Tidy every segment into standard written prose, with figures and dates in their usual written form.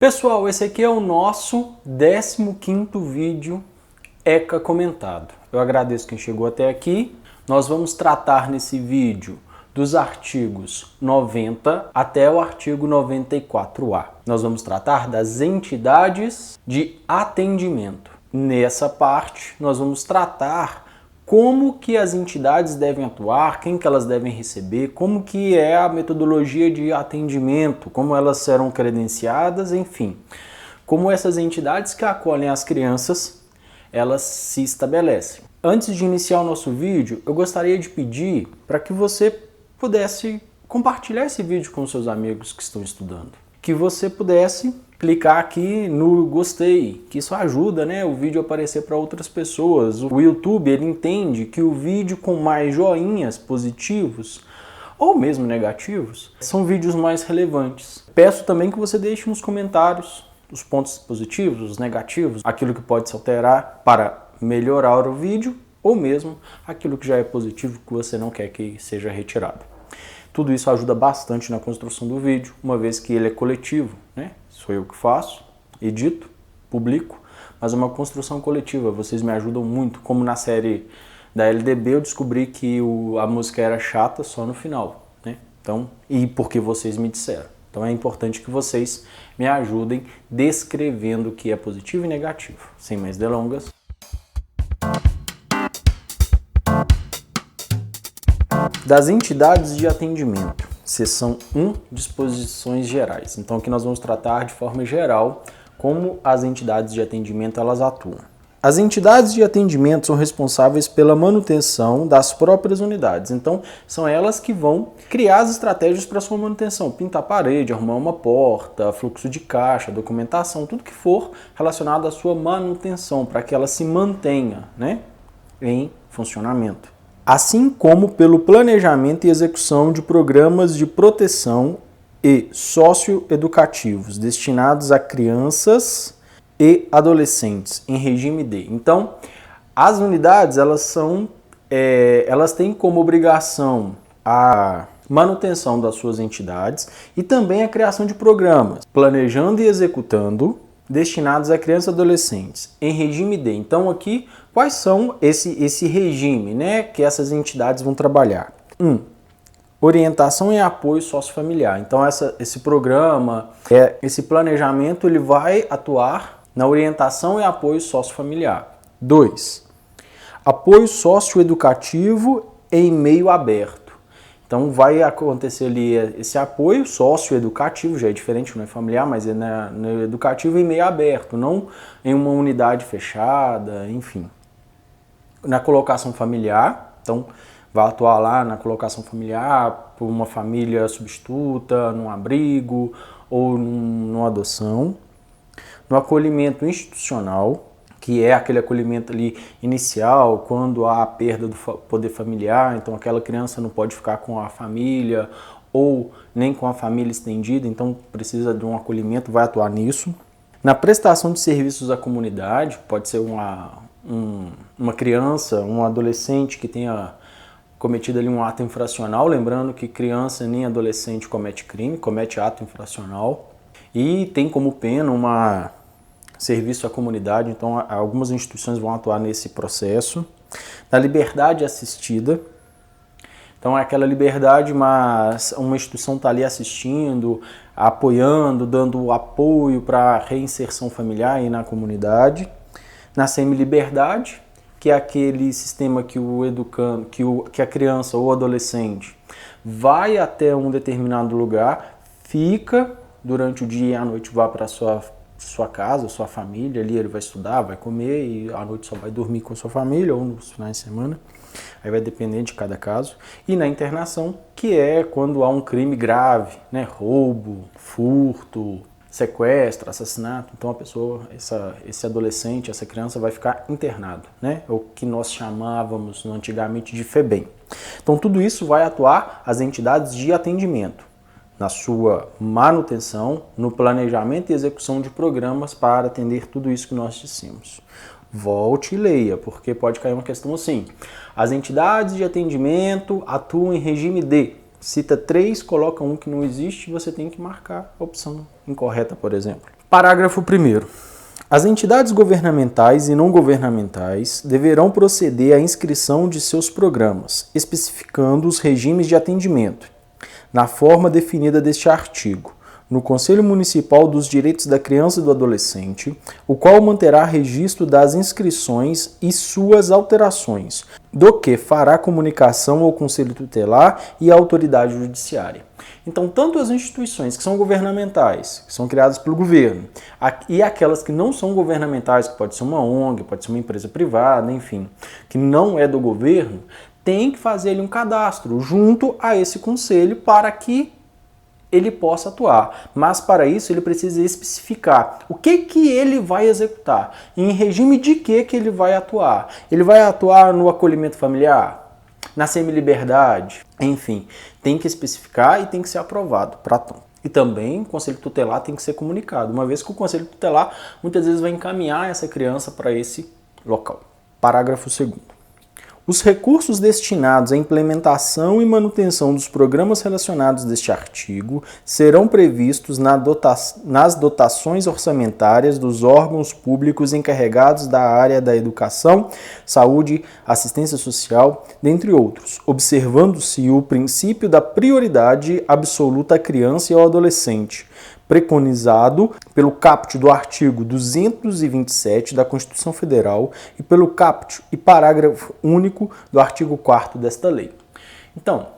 Pessoal, esse aqui é o nosso 15º vídeo ECA comentado. Eu agradeço quem chegou até aqui. Nós vamos tratar nesse vídeo dos artigos 90 até o artigo 94A. Nós vamos tratar das entidades de atendimento. Nessa parte, nós vamos tratar como que as entidades devem atuar, quem que elas devem receber, como que é a metodologia de atendimento, como elas serão credenciadas, enfim. Como essas entidades que acolhem as crianças, elas se estabelecem. Antes de iniciar o nosso vídeo, eu gostaria de pedir para que você pudesse compartilhar esse vídeo com seus amigos que estão estudando. Que você pudesse clicar aqui no gostei, que isso ajuda, né, o vídeo a aparecer para outras pessoas. O YouTube, ele entende que o vídeo com mais joinhas positivos ou mesmo negativos são vídeos mais relevantes. Peço também que você deixe nos comentários os pontos positivos, os negativos, aquilo que pode se alterar para melhorar o vídeo ou mesmo aquilo que já é positivo que você não quer que seja retirado. Tudo isso ajuda bastante na construção do vídeo, uma vez que ele é coletivo, né? Sou eu que faço, edito, publico, mas é uma construção coletiva, vocês me ajudam muito. Como na série da LDB eu descobri que a música era chata só no final, né? Então, e porque vocês me disseram. Então é importante que vocês me ajudem descrevendo o que é positivo e negativo. Sem mais delongas. Das entidades de atendimento, seção 1, disposições gerais. Então aqui nós vamos tratar de forma geral como as entidades de atendimento elas atuam. As entidades de atendimento são responsáveis pela manutenção das próprias unidades. Então são elas que vão criar as estratégias para sua manutenção, pintar a parede, arrumar uma porta, fluxo de caixa, documentação, tudo que for relacionado à sua manutenção, para que ela se mantenha, né, em funcionamento. Assim como pelo planejamento e execução de programas de proteção e socioeducativos destinados a crianças e adolescentes em regime D. Então, as unidades elas têm como obrigação a manutenção das suas entidades e também a criação de programas, planejando e executando, destinados a crianças e adolescentes em regime D. Então aqui, quais são esse regime, né, que essas entidades vão trabalhar? 1. Orientação e apoio sociofamiliar. Então esse programa, esse planejamento, ele vai atuar na orientação e apoio sociofamiliar. 2. Apoio socioeducativo em meio aberto. Então vai acontecer ali esse apoio socioeducativo, já é diferente, não é familiar, mas é no educativo em meio aberto, não em uma unidade fechada, enfim. Na colocação familiar, então vai atuar lá na colocação familiar, por uma família substituta, num abrigo ou numa adoção. No acolhimento institucional, que é aquele acolhimento ali inicial, quando há a perda do poder familiar, então aquela criança não pode ficar com a família ou nem com a família estendida, então precisa de um acolhimento, vai atuar nisso. Na prestação de serviços à comunidade, pode ser uma criança, um adolescente que tenha cometido ali um ato infracional, lembrando que criança nem adolescente comete crime, comete ato infracional, e tem como pena serviço à comunidade, então algumas instituições vão atuar nesse processo. Na liberdade assistida, então é aquela liberdade, mas uma instituição está ali assistindo, apoiando, dando apoio para a reinserção familiar aí na comunidade. Na semi-liberdade, que é aquele sistema que o educando, que a criança ou adolescente vai até um determinado lugar, fica durante o dia e à noite vai para sua casa, sua família, ali ele vai estudar, vai comer e à noite só vai dormir com sua família ou nos finais de semana, aí vai depender de cada caso. E na internação, que é quando há um crime grave, né, roubo, furto, sequestro, assassinato, então a pessoa, esse adolescente, essa criança vai ficar internado, né, o que nós chamávamos antigamente de FEBEM. Então tudo isso vai atuar as entidades de atendimento, na sua manutenção, no planejamento e execução de programas para atender tudo isso que nós dissemos. Volte e leia, porque pode cair uma questão assim. As entidades de atendimento atuam em regime D. Cita 3, coloca um que não existe, você tem que marcar a opção incorreta, por exemplo. Parágrafo 1º. As entidades governamentais e não governamentais deverão proceder à inscrição de seus programas, especificando os regimes de atendimento, na forma definida deste artigo, no Conselho Municipal dos Direitos da Criança e do Adolescente, o qual manterá registro das inscrições e suas alterações, do que fará comunicação ao Conselho Tutelar e à autoridade judiciária. Então, tanto as instituições que são governamentais, que são criadas pelo governo, e aquelas que não são governamentais, que pode ser uma ONG, pode ser uma empresa privada, enfim, que não é do governo, tem que fazer ali um cadastro junto a esse conselho para que ele possa atuar. Mas para isso ele precisa especificar o que ele vai executar, em regime de que ele vai atuar. Ele vai atuar no acolhimento familiar, na semiliberdade, enfim, tem que especificar e tem que ser aprovado para tanto. E também o Conselho Tutelar tem que ser comunicado, uma vez que o Conselho Tutelar muitas vezes vai encaminhar essa criança para esse local. Parágrafo 2º. Os recursos destinados à implementação e manutenção dos programas relacionados deste artigo serão previstos nas dotações orçamentárias dos órgãos públicos encarregados da área da educação, saúde, assistência social, dentre outros, observando-se o princípio da prioridade absoluta à criança e ao adolescente, preconizado pelo caput do artigo 227 da Constituição Federal e pelo caput e parágrafo único do artigo 4º desta lei. Então,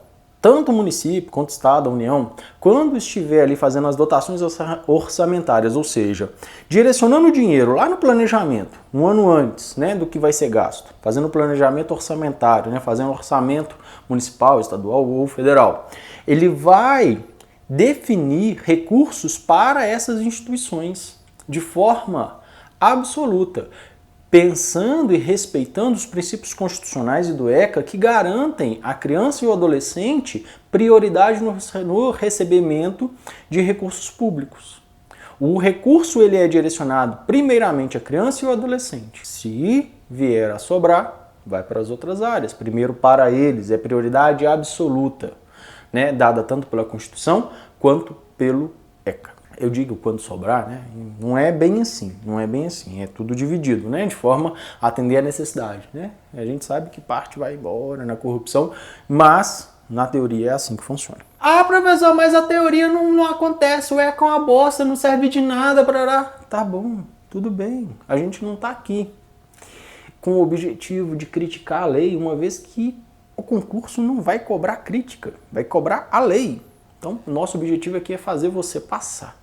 tanto o município quanto o Estado, a União, quando estiver ali fazendo as dotações orçamentárias, ou seja, direcionando o dinheiro lá no planejamento, um ano antes, né, do que vai ser gasto, fazendo o planejamento orçamentário, né, fazendo orçamento municipal, estadual ou federal, ele vai definir recursos para essas instituições de forma absoluta, pensando e respeitando os princípios constitucionais e do ECA que garantem à criança e ao adolescente prioridade no recebimento de recursos públicos. O recurso ele é direcionado primeiramente à criança e ao adolescente. Se vier a sobrar, vai para as outras áreas. Primeiro para eles, é prioridade absoluta, né, dada tanto pela Constituição quanto pelo ECA. Eu digo quando sobrar, né? Não é bem assim, é tudo dividido, né? De forma a atender a necessidade, né? A gente sabe que parte vai embora na corrupção, mas na teoria é assim que funciona. Ah, professor, mas a teoria não acontece, o ECA é uma bosta, não serve de nada, parará. Tá bom, tudo bem, a gente não tá aqui com o objetivo de criticar a lei, uma vez que o concurso não vai cobrar crítica, vai cobrar a lei. Então, nosso objetivo aqui é fazer você passar.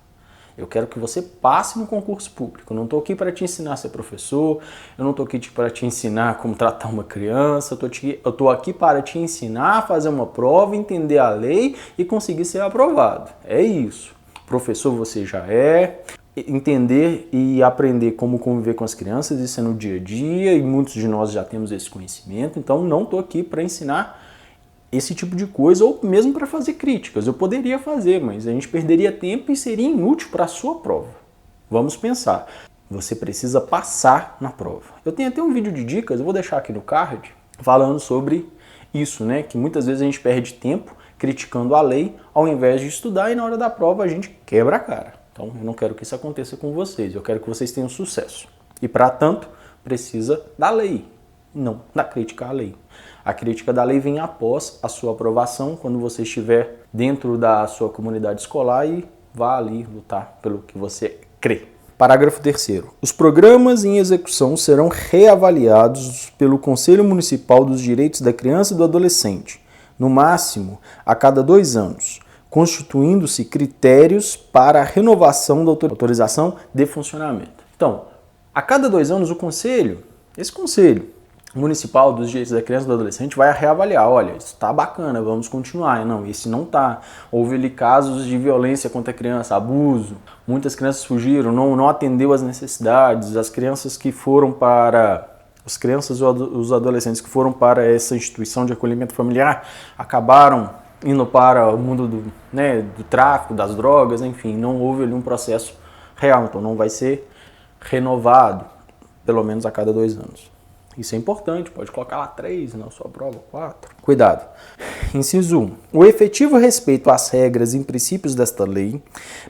Eu quero que você passe no concurso público. Eu não estou aqui para te ensinar a ser professor, eu não estou aqui para te ensinar como tratar uma criança, eu estou aqui para te ensinar a fazer uma prova, entender a lei e conseguir ser aprovado. É isso. Professor você já é. Entender e aprender como conviver com as crianças, isso é no dia a dia e muitos de nós já temos esse conhecimento, então não estou aqui para ensinar esse tipo de coisa ou mesmo para fazer críticas. Eu poderia fazer, mas a gente perderia tempo e seria inútil para a sua prova. Vamos pensar, você precisa passar na prova. Eu tenho até um vídeo de dicas, eu vou deixar aqui no card, falando sobre isso, né? Que muitas vezes a gente perde tempo criticando a lei ao invés de estudar e na hora da prova a gente quebra a cara. Então, eu não quero que isso aconteça com vocês, eu quero que vocês tenham sucesso. E, para tanto, precisa da lei, não da crítica à lei. A crítica da lei vem após a sua aprovação, quando você estiver dentro da sua comunidade escolar e vá ali lutar pelo que você crê. Parágrafo 3º. Os programas em execução serão reavaliados pelo Conselho Municipal dos Direitos da Criança e do Adolescente, no máximo a cada 2 anos, constituindo-se critérios para a renovação da autorização de funcionamento. Então, a cada 2 anos esse Conselho Municipal dos Direitos da Criança e do Adolescente vai reavaliar, olha, isso está bacana, vamos continuar. Não, esse não está. Houve ali casos de violência contra a criança, abuso, muitas crianças fugiram, não atendeu às necessidades, as crianças os adolescentes que foram para essa instituição de acolhimento familiar acabaram indo para o mundo do tráfico, das drogas, enfim, não houve ali um processo real, então não vai ser renovado, pelo menos a cada 2 anos. Isso é importante, pode colocar lá 3 na sua prova, 4. Cuidado. Inciso 1. O efetivo respeito às regras e princípios desta lei,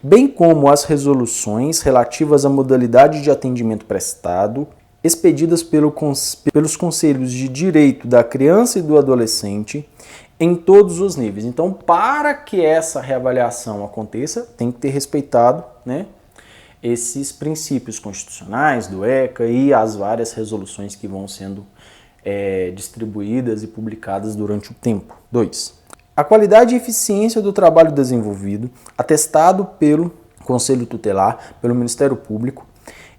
bem como às resoluções relativas à modalidade de atendimento prestado, expedidas pelos Conselhos de Direito da Criança e do Adolescente, em todos os níveis. Então, para que essa reavaliação aconteça, tem que ter respeitado, né, esses princípios constitucionais do ECA e as várias resoluções que vão sendo distribuídas e publicadas durante o tempo. 2. A qualidade e eficiência do trabalho desenvolvido, atestado pelo Conselho Tutelar, pelo Ministério Público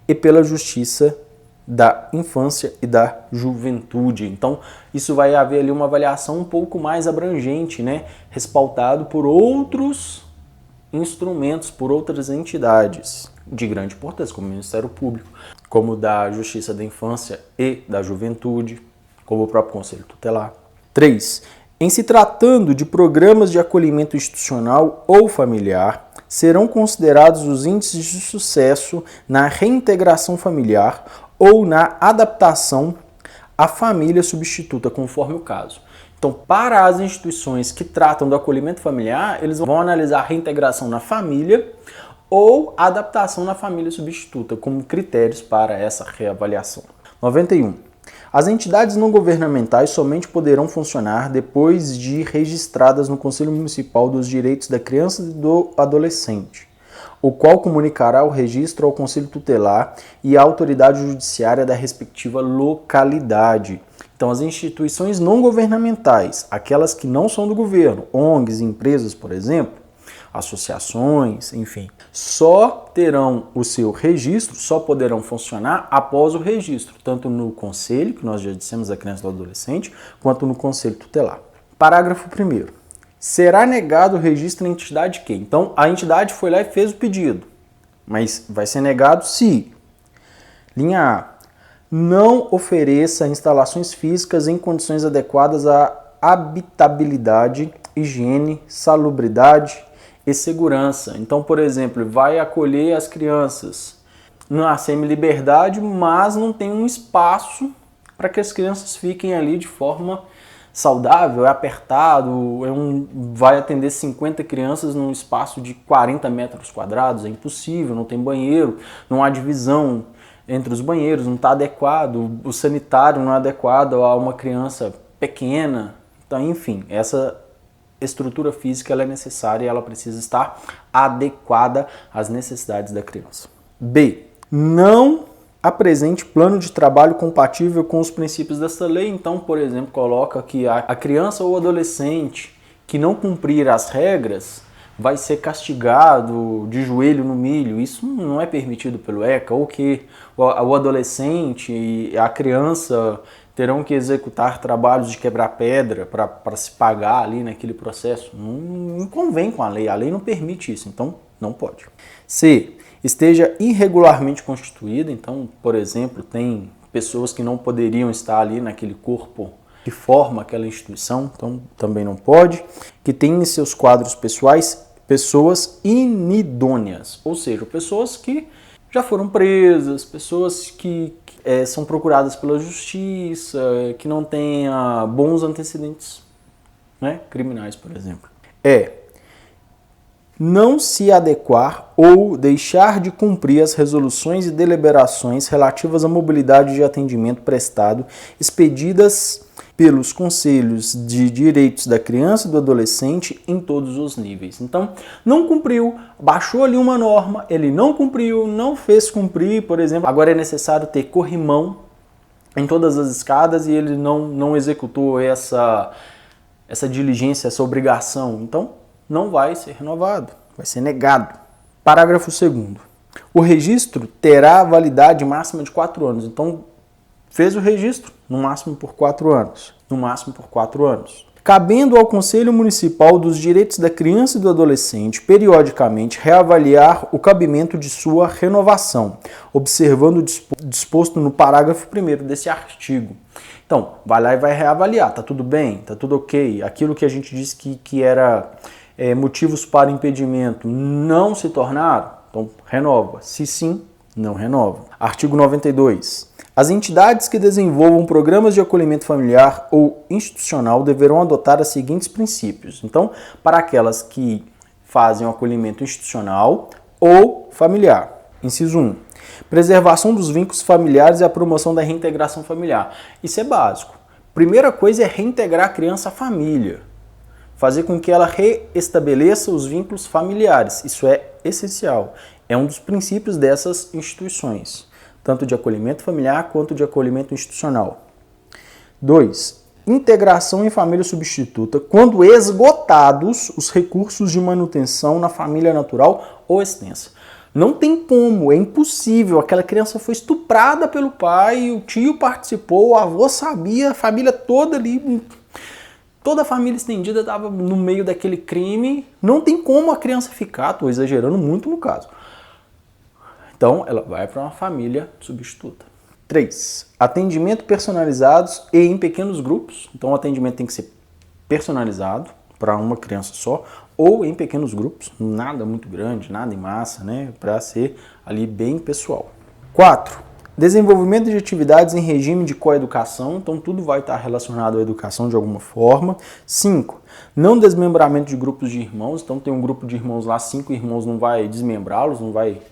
e pela Justiça da Infância e da Juventude. Então, isso vai haver ali uma avaliação um pouco mais abrangente, né? Respaldado por outros instrumentos, por outras entidades de grande importância, como o Ministério Público, como da Justiça da Infância e da Juventude, como o próprio Conselho Tutelar. 3. Em se tratando de programas de acolhimento institucional ou familiar, serão considerados os índices de sucesso na reintegração familiar ou na adaptação à família substituta, conforme o caso. Então, para as instituições que tratam do acolhimento familiar, eles vão analisar a reintegração na família ou adaptação na família substituta como critérios para essa reavaliação. 91. As entidades não governamentais somente poderão funcionar depois de registradas no Conselho Municipal dos Direitos da Criança e do Adolescente, o qual comunicará o registro ao Conselho Tutelar e à autoridade judiciária da respectiva localidade. Então, as instituições não governamentais, aquelas que não são do governo, ONGs, empresas, por exemplo, associações, enfim, só terão o seu registro, só poderão funcionar após o registro, tanto no conselho, que nós já dissemos da criança e do adolescente, quanto no conselho tutelar. Parágrafo 1º. Será negado o registro em entidade que? Então, a entidade foi lá e fez o pedido, mas vai ser negado se, linha A, não ofereça instalações físicas em condições adequadas à habitabilidade, higiene, salubridade e segurança. Então, por exemplo, vai acolher as crianças na semi-liberdade, mas não tem um espaço para que as crianças fiquem ali de forma saudável, é apertado, vai atender 50 crianças num espaço de 40 metros quadrados, é impossível, não tem banheiro, não há divisão entre os banheiros, não está adequado, o sanitário não é adequado a uma criança pequena. Então, enfim, essa estrutura física ela é necessária e ela precisa estar adequada às necessidades da criança. B. Não apresente plano de trabalho compatível com os princípios dessa lei. Então, por exemplo, coloca que a criança ou adolescente que não cumprir as regras vai ser castigado de joelho no milho. Isso não é permitido pelo ECA, ou que o adolescente e a criança terão que executar trabalhos de quebrar pedra para se pagar ali naquele processo. Não convém com a lei não permite isso, então não pode. C. Esteja irregularmente constituída, então, por exemplo, tem pessoas que não poderiam estar ali naquele corpo que forma aquela instituição, então também não pode. Que tem em seus quadros pessoais pessoas inidôneas, ou seja, pessoas que já foram presas, pessoas que são procuradas pela justiça, que não têm bons antecedentes, né, criminais, por exemplo. Não se adequar ou deixar de cumprir as resoluções e deliberações relativas à mobilidade de atendimento prestado expedidas pelos Conselhos de Direitos da Criança e do Adolescente em todos os níveis. Então, não cumpriu, baixou ali uma norma, ele não cumpriu, não fez cumprir, por exemplo, agora é necessário ter corrimão em todas as escadas e ele não executou essa diligência, essa obrigação. Então, não vai ser renovado, vai ser negado. Parágrafo 2º. O registro terá validade máxima de 4 anos. Então, fez o registro, no máximo por 4 anos. No máximo por 4 anos. Cabendo ao Conselho Municipal dos Direitos da Criança e do Adolescente, periodicamente, reavaliar o cabimento de sua renovação, observando o disposto no parágrafo 1º desse artigo. Então, vai lá e vai reavaliar. Tá tudo bem? Tá tudo ok? Aquilo que a gente disse que era motivos para impedimento não se tornaram? Então, renova. Se sim, não renovam. Artigo 92. As entidades que desenvolvam programas de acolhimento familiar ou institucional deverão adotar os seguintes princípios. Então, para aquelas que fazem o acolhimento institucional ou familiar. Inciso 1. Preservação dos vínculos familiares e a promoção da reintegração familiar. Isso é básico. Primeira coisa é reintegrar a criança à família. Fazer com que ela reestabeleça os vínculos familiares. Isso é essencial. É um dos princípios dessas instituições, tanto de acolhimento familiar quanto de acolhimento institucional. 2. Integração em família substituta quando esgotados os recursos de manutenção na família natural ou extensa. Não tem como, é impossível. Aquela criança foi estuprada pelo pai, o tio participou, o avô sabia, a família toda ali, toda a família estendida estava no meio daquele crime. Não tem como a criança ficar, estou exagerando muito no caso. Então, ela vai para uma família substituta. 3. Atendimento personalizados e em pequenos grupos. Então, o atendimento tem que ser personalizado para uma criança só ou em pequenos grupos, nada muito grande, nada em massa, né, para ser ali bem pessoal. 4. Desenvolvimento de atividades em regime de coeducação, então tudo vai estar relacionado à educação de alguma forma. 5. Não desmembramento de grupos de irmãos, então tem um grupo de irmãos lá, 5 irmãos, não vai desmembrá-los, não vai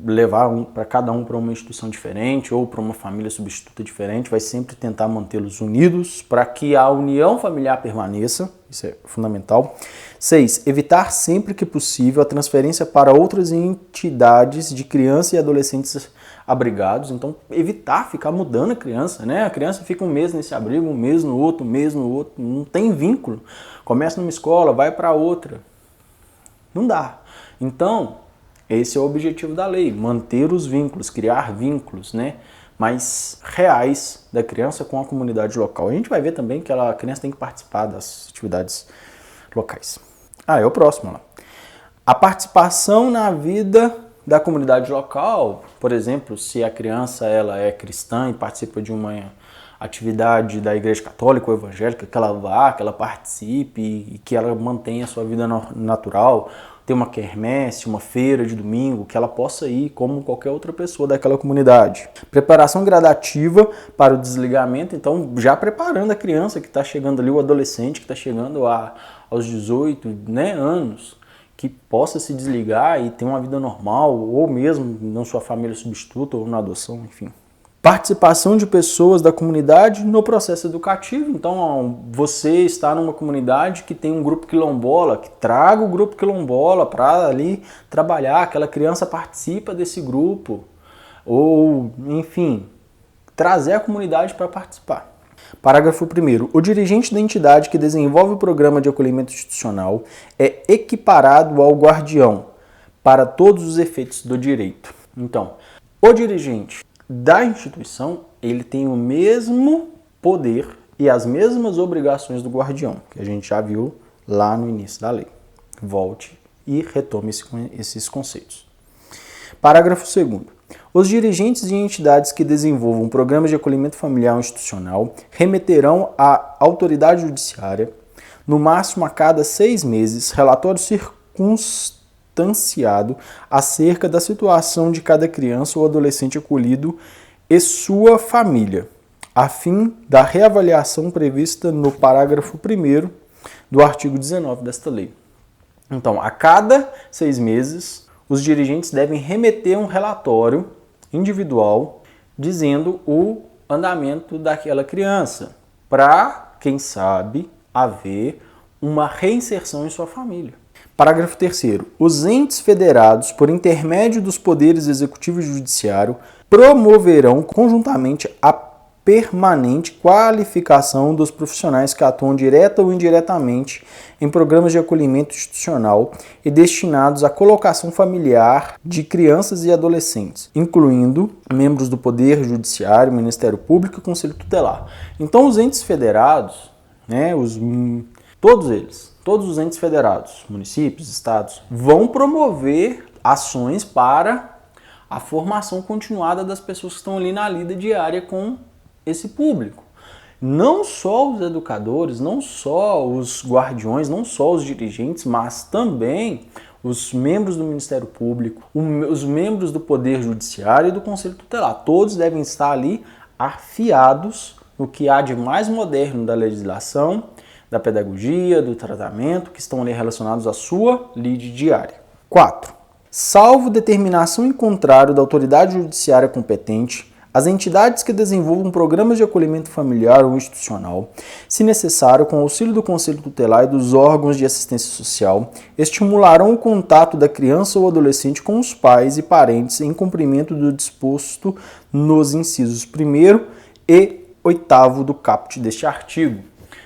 levar cada um para uma instituição diferente ou para uma família substituta diferente, vai sempre tentar mantê-los unidos para que a união familiar permaneça, isso é fundamental. 6. Evitar sempre que possível a transferência para outras entidades de crianças e adolescentes abrigados, então evitar ficar mudando a criança, né? A criança fica um mês nesse abrigo, um mês no outro, não tem vínculo. Começa numa escola, vai para outra. Não dá. Então, esse é o objetivo da lei, manter os vínculos, criar vínculos, né, mais reais da criança com a comunidade local. A gente vai ver também que a criança tem que participar das atividades locais. É o próximo lá. A participação na vida da comunidade local, por exemplo, se a criança ela é cristã e participa de uma atividade da igreja católica ou evangélica, que ela vá, que ela participe e que ela mantenha a sua vida natural, ter uma quermesse, uma feira de domingo, que ela possa ir como qualquer outra pessoa daquela comunidade. Preparação gradativa para o desligamento, então já preparando a criança que está chegando ali, o adolescente que está chegando aos 18 anos, que possa se desligar e ter uma vida normal, ou mesmo na sua família substituta ou na adoção, enfim. Participação de pessoas da comunidade no processo educativo. Então, você está numa comunidade que tem um grupo quilombola, que traga o grupo quilombola para ali trabalhar, aquela criança participa desse grupo, ou, enfim, trazer a comunidade para participar. Parágrafo 1º. O dirigente da entidade que desenvolve o programa de acolhimento institucional é equiparado ao guardião para todos os efeitos do direito. Então, o dirigente da instituição, ele tem o mesmo poder e as mesmas obrigações do guardião, que a gente já viu lá no início da lei. Volte e retome esses conceitos. Parágrafo 2º. Os dirigentes de entidades que desenvolvam programas de acolhimento familiar institucional remeterão à autoridade judiciária, no máximo a cada 6 meses, relatório circunstanciado acerca da situação de cada criança ou adolescente acolhido e sua família, a fim da reavaliação prevista no parágrafo 1º do artigo 19 desta lei. Então, a cada 6 meses, os dirigentes devem remeter um relatório individual dizendo o andamento daquela criança, para, quem sabe, haver uma reinserção em sua família. Parágrafo 3º. Os entes federados, por intermédio dos poderes executivo e judiciário, promoverão conjuntamente a permanente qualificação dos profissionais que atuam direta ou indiretamente em programas de acolhimento institucional e destinados à colocação familiar de crianças e adolescentes, incluindo membros do Poder Judiciário, Ministério Público e Conselho Tutelar. Então, os entes federados, todos os entes federados, municípios, estados, vão promover ações para a formação continuada das pessoas que estão ali na lida diária com esse público. Não só os educadores, não só os guardiões, não só os dirigentes, mas também os membros do Ministério Público, os membros do Poder Judiciário e do Conselho Tutelar. Todos devem estar ali afiados no que há de mais moderno da legislação, da pedagogia, do tratamento, que estão ali relacionados à sua lide diária. 4. Salvo determinação em contrário da autoridade judiciária competente, as entidades que desenvolvam programas de acolhimento familiar ou institucional, se necessário, com auxílio do Conselho Tutelar e dos órgãos de assistência social, estimularão o contato da criança ou adolescente com os pais e parentes em cumprimento do disposto nos incisos 1º e 8º do caput deste artigo.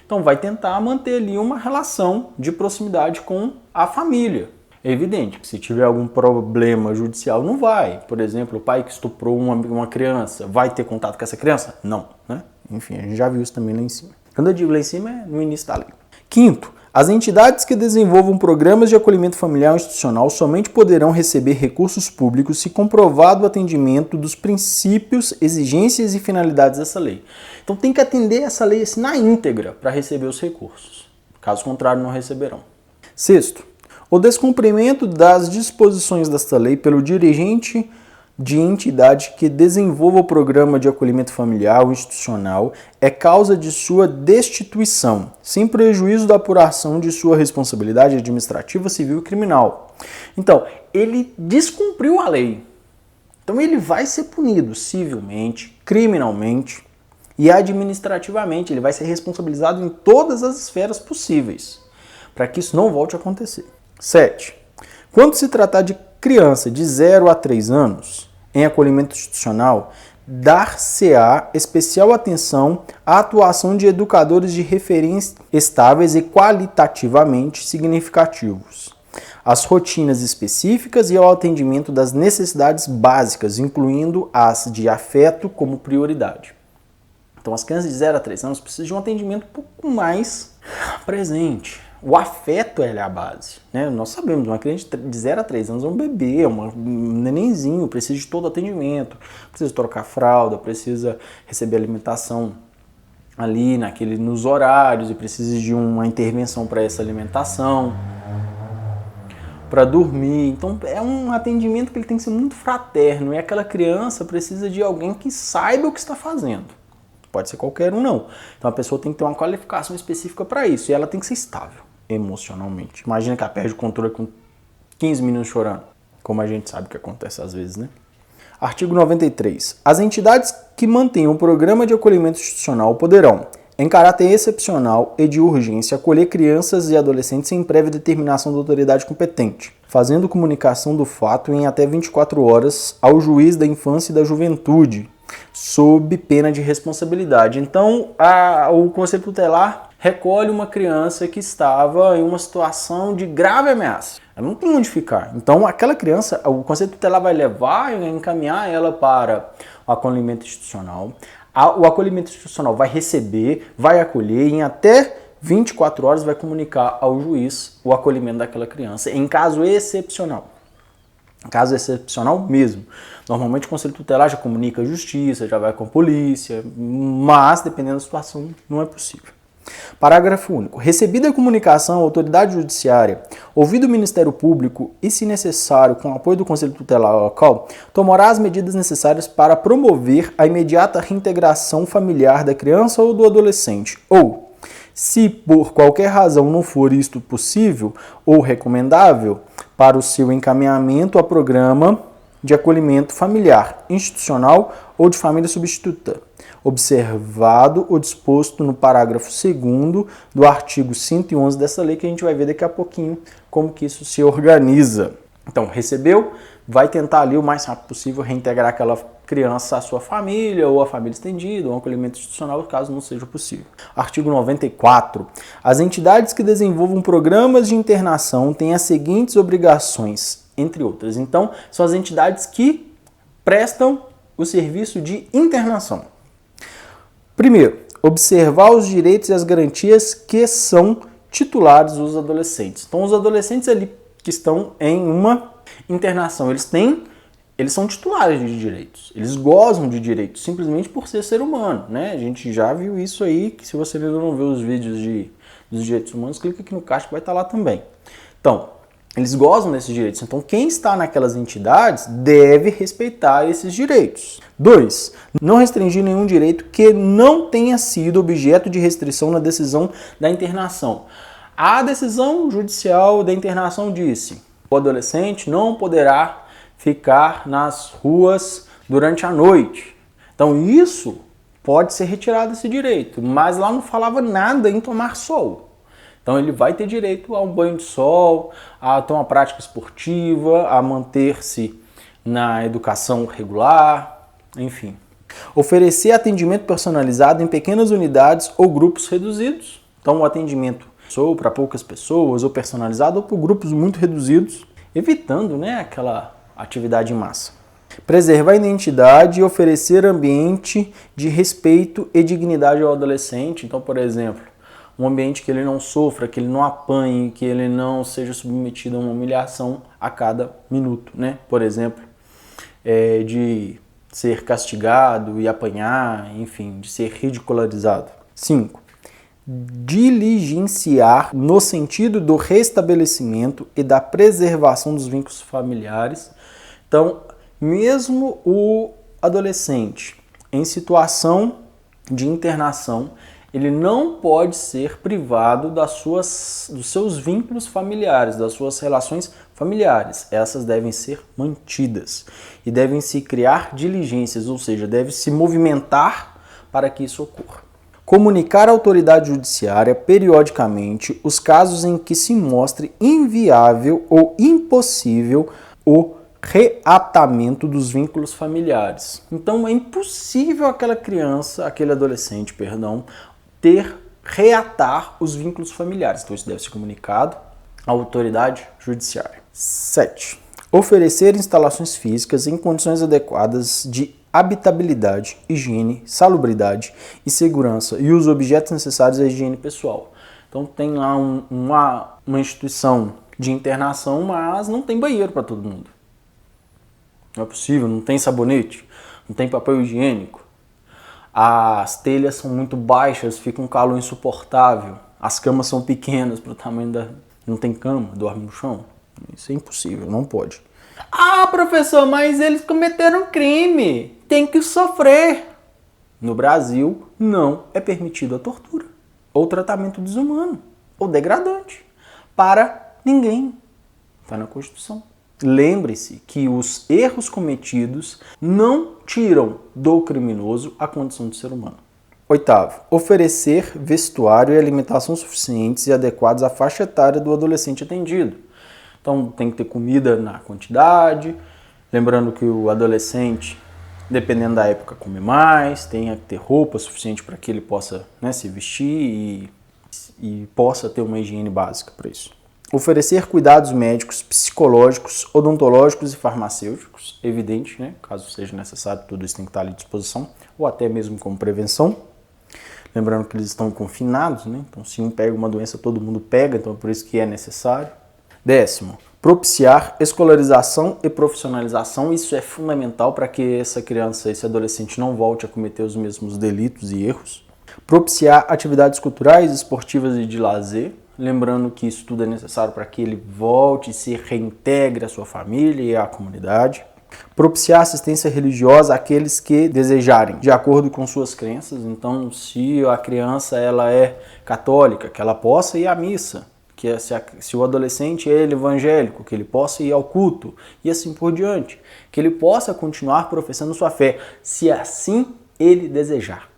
Então vai tentar manter ali uma relação de proximidade com a família. É evidente que se tiver algum problema judicial, não vai. Por exemplo, o pai que estuprou uma criança, vai ter contato com essa criança? Não, né? Enfim, a gente já viu isso também lá em cima. Quando eu digo lá em cima, é no início da lei. 5º, as entidades que desenvolvam programas de acolhimento familiar institucional somente poderão receber recursos públicos se comprovado o atendimento dos princípios, exigências e finalidades dessa lei. Então tem que atender essa lei assim, na íntegra para receber os recursos. Caso contrário, não receberão. 6º, o descumprimento das disposições desta lei pelo dirigente de entidade que desenvolva o programa de acolhimento familiar ou institucional é causa de sua destituição, sem prejuízo da apuração de sua responsabilidade administrativa, civil e criminal. Então, ele descumpriu a lei. Então, ele vai ser punido civilmente, criminalmente e administrativamente. Ele vai ser responsabilizado em todas as esferas possíveis, para que isso não volte a acontecer. 7. Quando se tratar de criança de 0 a 3 anos em acolhimento institucional, dar-se-á especial atenção à atuação de educadores de referência estáveis e qualitativamente significativos, às rotinas específicas e ao atendimento das necessidades básicas, incluindo as de afeto como prioridade. Então, as crianças de 0 a 3 anos precisam de um atendimento um pouco mais presente. O afeto é a base, né? Nós sabemos, uma criança de 0 a 3 anos é um bebê, um nenenzinho, precisa de todo atendimento, precisa trocar fralda, precisa receber alimentação ali nos horários e precisa de uma intervenção para essa alimentação, para dormir. Então é um atendimento que ele tem que ser muito fraterno e aquela criança precisa de alguém que saiba o que está fazendo. Pode ser qualquer um, não. Então a pessoa tem que ter uma qualificação específica para isso e ela tem que ser estável emocionalmente. Imagina que ela perde o controle com 15 minutos chorando, como a gente sabe que acontece às vezes, né? Artigo 93. As entidades que mantenham o programa de acolhimento institucional poderão, em caráter excepcional e de urgência, acolher crianças e adolescentes sem prévia determinação da autoridade competente, fazendo comunicação do fato em até 24 horas ao juiz da infância e da juventude, sob pena de responsabilidade. Então, o Conselho Tutelar recolhe uma criança que estava em uma situação de grave ameaça. Ela não tem onde ficar. Então, aquela criança, o Conselho Tutelar vai levar e encaminhar ela para o acolhimento institucional. O acolhimento institucional vai receber, vai acolher e em até 24 horas vai comunicar ao juiz o acolhimento daquela criança, em caso excepcional. Caso excepcional mesmo. Normalmente o Conselho Tutelar já comunica a justiça, já vai com a polícia, mas dependendo da situação não é possível. Parágrafo único. Recebida a comunicação à autoridade judiciária, ouvido o Ministério Público e, se necessário, com apoio do Conselho Tutelar local, tomará as medidas necessárias para promover a imediata reintegração familiar da criança ou do adolescente, ou, se por qualquer razão não for isto possível ou recomendável, para o seu encaminhamento a programa de acolhimento familiar, institucional ou de família substituta, observado o disposto no parágrafo 2º do artigo 111 dessa lei, que a gente vai ver daqui a pouquinho como que isso se organiza. Então, recebeu, vai tentar ali o mais rápido possível reintegrar aquela criança à sua família ou à família estendida, ou um acolhimento institucional, caso não seja possível. Artigo 94. As entidades que desenvolvam programas de internação têm as seguintes obrigações, entre outras. Então, são as entidades que prestam o serviço de internação. Primeiro, observar os direitos e as garantias que são titulares os adolescentes. Então, os adolescentes ali que estão em uma internação, eles são titulares de direitos, eles gozam de direitos, simplesmente por ser humano, né? A gente já viu isso aí, que se você ainda não viu os vídeos dos direitos humanos, clica aqui no card que vai estar lá também. Então, Eles gozam desses direitos. Então, quem está naquelas entidades deve respeitar esses direitos. 2. Não restringir nenhum direito que não tenha sido objeto de restrição na decisão da internação. A decisão judicial da internação disse: o adolescente não poderá ficar nas ruas durante a noite. Então, isso pode ser retirado esse direito, mas lá não falava nada em tomar sol. Então ele vai ter direito a um banho de sol, a ter uma prática esportiva, a manter-se na educação regular, enfim. Oferecer atendimento personalizado em pequenas unidades ou grupos reduzidos. Então o atendimento ou para poucas pessoas, ou personalizado, ou por grupos muito reduzidos, evitando, né, aquela atividade em massa. Preservar a identidade e oferecer ambiente de respeito e dignidade ao adolescente. Então, por exemplo, um ambiente que ele não sofra, que ele não apanhe, que ele não seja submetido a uma humilhação a cada minuto, né? Por exemplo, de ser castigado e apanhar, enfim, de ser ridicularizado. 5. Diligenciar no sentido do restabelecimento e da preservação dos vínculos familiares. Então, mesmo o adolescente em situação de internação, ele não pode ser privado dos seus vínculos familiares, das suas relações familiares. Essas devem ser mantidas e devem se criar diligências, ou seja, deve se movimentar para que isso ocorra. Comunicar à autoridade judiciária periodicamente os casos em que se mostre inviável ou impossível o reatamento dos vínculos familiares. Então é impossível aquele adolescente, reatar os vínculos familiares. Então isso deve ser comunicado à autoridade judiciária. 7. Oferecer instalações físicas em condições adequadas de habitabilidade, higiene, salubridade e segurança e os objetos necessários à higiene pessoal. Então tem lá uma instituição de internação, mas não tem banheiro para todo mundo. Não é possível, não tem sabonete, não tem papel higiênico. As telhas são muito baixas, fica um calor insuportável. As camas são pequenas para o tamanho da... Não tem cama, dorme no chão. Isso é impossível, não pode. Ah, professor, mas eles cometeram crime. Tem que sofrer. No Brasil, não é permitido a tortura, ou tratamento desumano, ou degradante. Para ninguém. Está na Constituição. Lembre-se que os erros cometidos não tiram do criminoso a condição de ser humano. 8. Oferecer vestuário e alimentação suficientes e adequados à faixa etária do adolescente atendido. Então tem que ter comida na quantidade, lembrando que o adolescente, dependendo da época, come mais, tem que ter roupa suficiente para que ele possa, né, se vestir e possa ter uma higiene básica para isso. Oferecer cuidados médicos, psicológicos, odontológicos e farmacêuticos, evidente, né? Caso seja necessário, tudo isso tem que estar ali à disposição, ou até mesmo como prevenção. Lembrando que eles estão confinados, né? Então se um pega uma doença, todo mundo pega, então é por isso que é necessário. 10. Propiciar escolarização e profissionalização. Isso é fundamental para que essa criança, esse adolescente não volte a cometer os mesmos delitos e erros. Propiciar atividades culturais, esportivas e de lazer. Lembrando que isso tudo é necessário para que ele volte e se reintegre à sua família e à comunidade. Propiciar assistência religiosa àqueles que desejarem, de acordo com suas crenças. Então, se a criança ela é católica, que ela possa ir à missa. Que se o adolescente é evangélico, que ele possa ir ao culto e assim por diante. Que ele possa continuar professando sua fé, se assim ele desejar.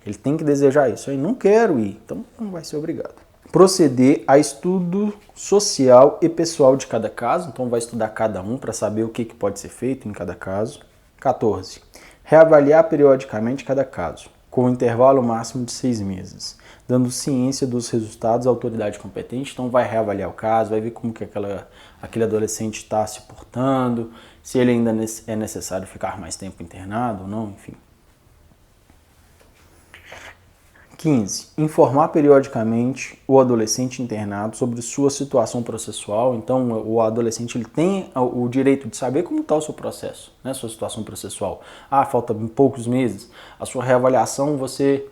Ele tem que desejar isso. Eu não quero ir, então não vai ser obrigado. Proceder a estudo social e pessoal de cada caso. Então vai estudar cada um para saber o que pode ser feito em cada caso. 14. Reavaliar periodicamente cada caso, com um intervalo máximo de 6 meses. Dando ciência dos resultados à autoridade competente. Então vai reavaliar o caso, vai ver como que aquele adolescente está se portando, se ele ainda é necessário ficar mais tempo internado ou não, enfim. 15. Informar periodicamente o adolescente internado sobre sua situação processual. Então o adolescente ele tem o direito de saber como está o seu processo, né, sua situação processual. Ah, falta poucos meses. A sua reavaliação você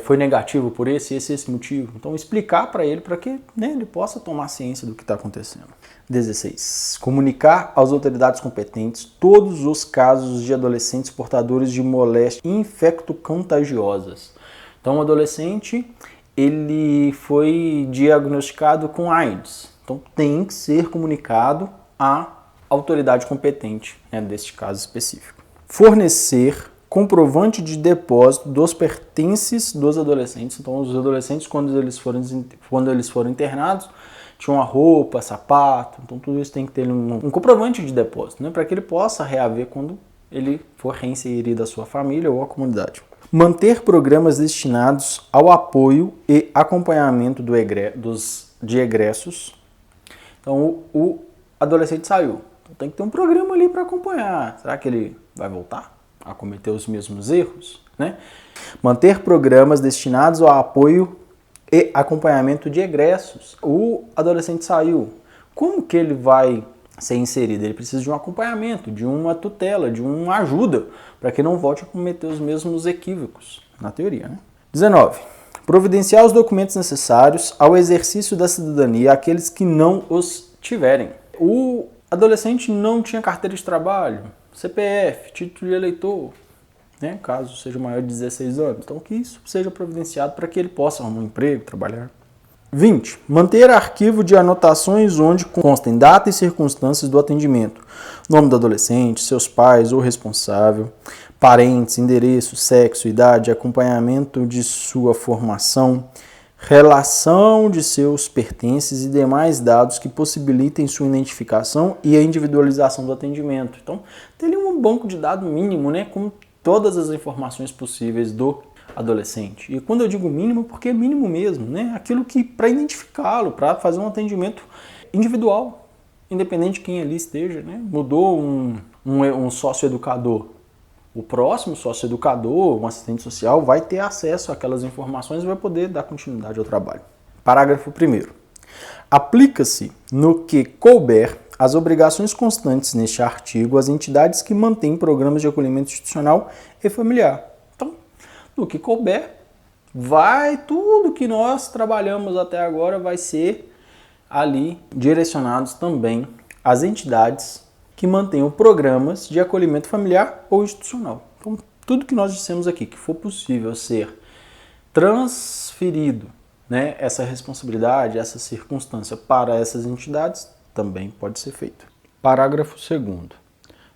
foi negativo por esse motivo. Então explicar para ele, para que, né, ele possa tomar ciência do que está acontecendo. 16. Comunicar às autoridades competentes todos os casos de adolescentes portadores de moléstias infecto-contagiosas. Então o adolescente, ele foi diagnosticado com AIDS. Então tem que ser comunicado à autoridade competente, né, deste caso específico. Fornecer comprovante de depósito dos pertences dos adolescentes. Então, os adolescentes, quando eles foram internados, tinham uma roupa, sapato. Então, tudo isso tem que ter um comprovante de depósito, né, para que ele possa reaver quando ele for reinserido à sua família ou à comunidade. Manter programas destinados ao apoio e acompanhamento de egressos. Então, o adolescente saiu. Então, tem que ter um programa ali para acompanhar. Será que ele vai voltar a cometer os mesmos erros, né? Manter programas destinados ao apoio e acompanhamento de egressos. O adolescente saiu, como que ele vai ser inserido? Ele precisa de um acompanhamento, de uma tutela, de uma ajuda, para que não volte a cometer os mesmos equívocos, na teoria, né? 19. Providenciar os documentos necessários ao exercício da cidadania àqueles que não os tiverem. O adolescente não tinha carteira de trabalho, CPF, título de eleitor, né, caso seja maior de 16 anos. Então, que isso seja providenciado para que ele possa arrumar um emprego, trabalhar. 20. Manter arquivo de anotações onde constem data e circunstâncias do atendimento. Nome do adolescente, seus pais ou responsável, parentes, endereço, sexo, idade, acompanhamento de sua formação, relação de seus pertences e demais dados que possibilitem sua identificação e a individualização do atendimento. Então, tem ali um banco de dados mínimo, né, com todas as informações possíveis do adolescente. E quando eu digo mínimo, porque é mínimo mesmo, né, aquilo que para identificá-lo, para fazer um atendimento individual, independente de quem ali esteja, né. Mudou um sócio-educador. O próximo sócio-educador, um assistente social, vai ter acesso àquelas informações e vai poder dar continuidade ao trabalho. Parágrafo 1º. Aplica-se, no que couber, as obrigações constantes neste artigo às entidades que mantêm programas de acolhimento institucional e familiar. Então, no que couber, tudo que nós trabalhamos até agora vai ser ali direcionados também às entidades que mantenham programas de acolhimento familiar ou institucional. Então, tudo que nós dissemos aqui, que for possível ser transferido, né, essa responsabilidade, essa circunstância para essas entidades, também pode ser feito. Parágrafo 2º.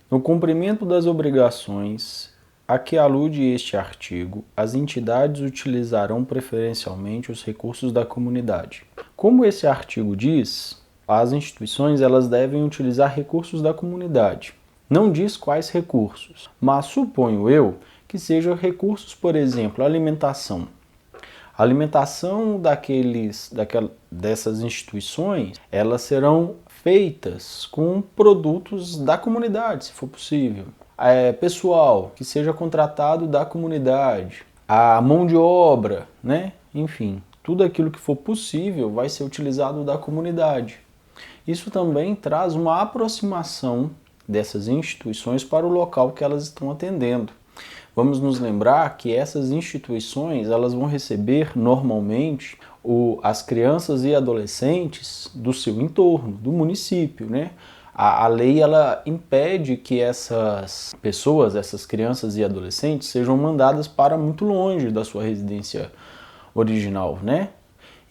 No cumprimento das obrigações a que alude este artigo, as entidades utilizarão preferencialmente os recursos da comunidade. Como esse artigo diz, as instituições elas devem utilizar recursos da comunidade. Não diz quais recursos, mas suponho eu que sejam recursos, por exemplo, alimentação. A alimentação dessas instituições, elas serão feitas com produtos da comunidade, se for possível. Pessoal que seja contratado da comunidade, a mão de obra, né? Enfim, tudo aquilo que for possível vai ser utilizado da comunidade. Isso também traz uma aproximação dessas instituições para o local que elas estão atendendo. Vamos nos lembrar que essas instituições elas vão receber normalmente as crianças e adolescentes do seu entorno, do município, né? A lei ela impede que essas pessoas, essas crianças e adolescentes sejam mandadas para muito longe da sua residência original, né?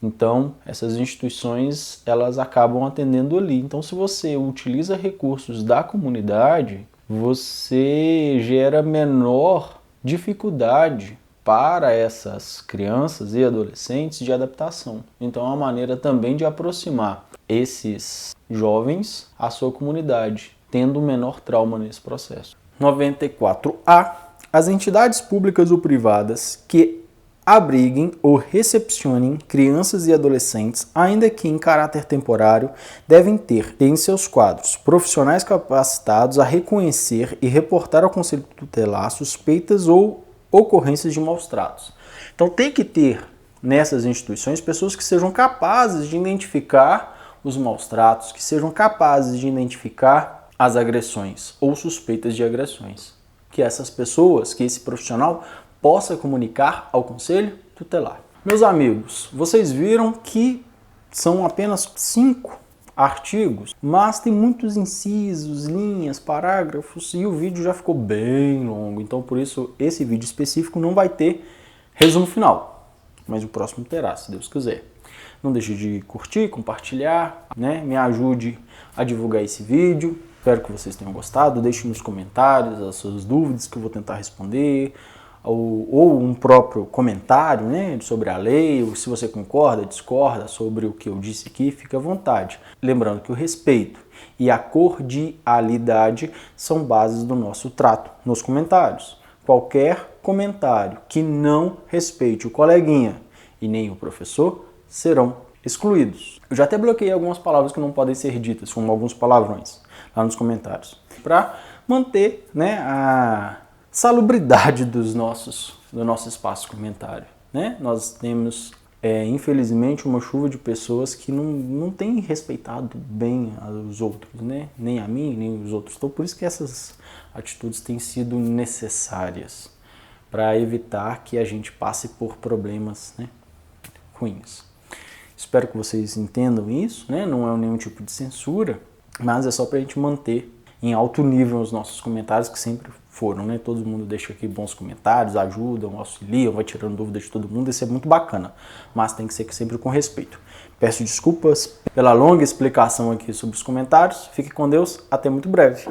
Então, essas instituições, elas acabam atendendo ali. Então, se você utiliza recursos da comunidade, você gera menor dificuldade para essas crianças e adolescentes de adaptação. Então, é uma maneira também de aproximar esses jovens à sua comunidade, tendo menor trauma nesse processo. 94A. As entidades públicas ou privadas que abriguem ou recepcionem crianças e adolescentes, ainda que em caráter temporário, devem ter em seus quadros profissionais capacitados a reconhecer e reportar ao Conselho Tutelar suspeitas ou ocorrências de maus tratos. Então tem que ter nessas instituições pessoas que sejam capazes de identificar os maus tratos, que sejam capazes de identificar as agressões ou suspeitas de agressões. Que essas pessoas, que esse profissional possa comunicar ao Conselho Tutelar. Meus amigos, vocês viram que são apenas 5 artigos, mas tem muitos incisos, linhas, parágrafos e o vídeo já ficou bem longo, então por isso esse vídeo específico não vai ter resumo final, mas o próximo terá, se Deus quiser. Não deixe de curtir, compartilhar, né? Me ajude a divulgar esse vídeo. Espero que vocês tenham gostado. Deixe nos comentários as suas dúvidas que eu vou tentar responder, ou um próprio comentário, né, sobre a lei, ou se você concorda, discorda sobre o que eu disse aqui, fique à vontade. Lembrando que o respeito e a cordialidade são bases do nosso trato nos comentários. Qualquer comentário que não respeite o coleguinha e nem o professor serão excluídos. Eu já até bloqueei algumas palavras que não podem ser ditas, como alguns palavrões, lá nos comentários, para manter, né, a salubridade do nosso espaço comentário, né? Nós temos, infelizmente, uma chuva de pessoas que não têm respeitado bem os outros, né? Nem a mim, nem os outros. Então, por isso que essas atitudes têm sido necessárias para evitar que a gente passe por problemas, né, ruins. Espero que vocês entendam isso, né? Não é nenhum tipo de censura, mas é só para a gente manter em alto nível os nossos comentários, que sempre foram, né? Todo mundo deixa aqui bons comentários, ajudam, auxiliam, vai tirando dúvidas de todo mundo, isso é muito bacana, mas tem que ser sempre com respeito. Peço desculpas pela longa explicação aqui sobre os comentários, fique com Deus, até muito breve.